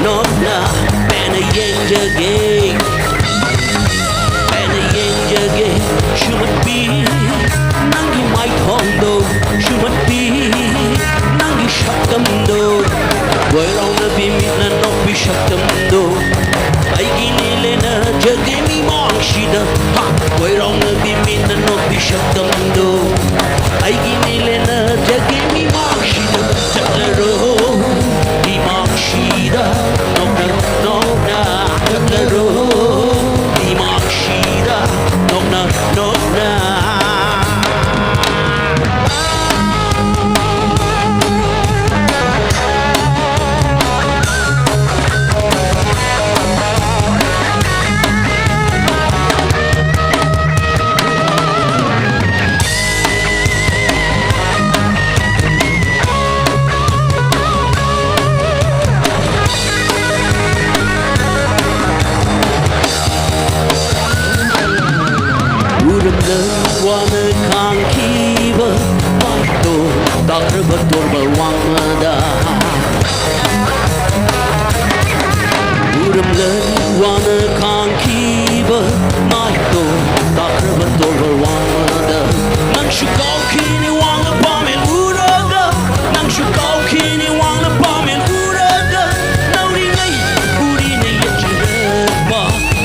nokna bena yenjage bena yenjage shumat bi nangi mai thondo shumat bi nangi shaktamdo wairona bi mitna no bi shaktamdo aigi nilena jage mi mangshida ha wairona bi mitna no bi shaktamdo aigi nilena jage mi mangshida chatlaro Shida, nokna, nokna, chatlaro. Imang shida, nokna, nokna. Wanna can't keep a fight Doctor but wangada Uram wanna can't keep a fight Doctor but wangada Nang shukau kini wanga pamen uraga Nang shukau kini wanga pamen uraga Nauri ngai puri ne yachiraba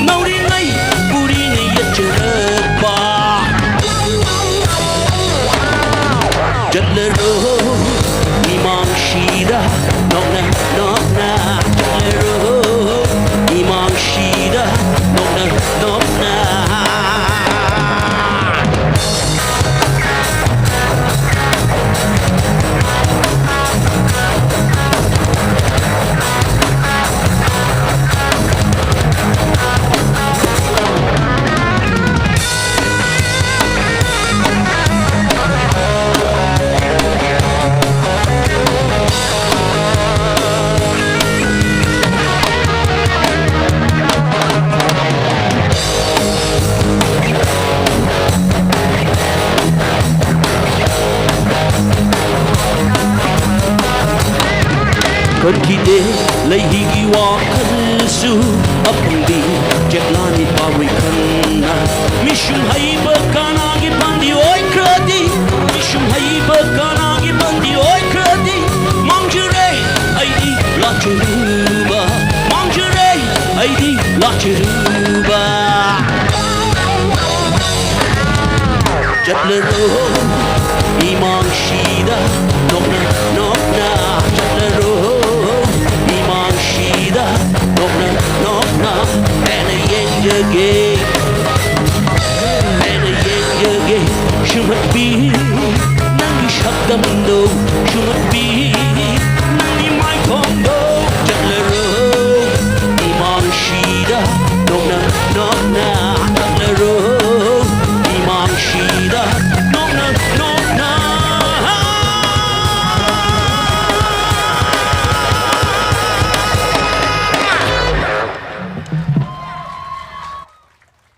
Nauri ngai puri ne yachiraba Chatlaro, imang shida, nokna, nokna. Chatlaro, imang shida, nokna, nokna. Cơn khi đế lấy higi wa kansu apandi jetlani pawi kanna mishum haiba kana gi bandi oi kradi mishum haiba kana gi bandi oi kradi mangjure aidi lachuruba mangjure aidi lachuruba Chatlaro imang shida nokna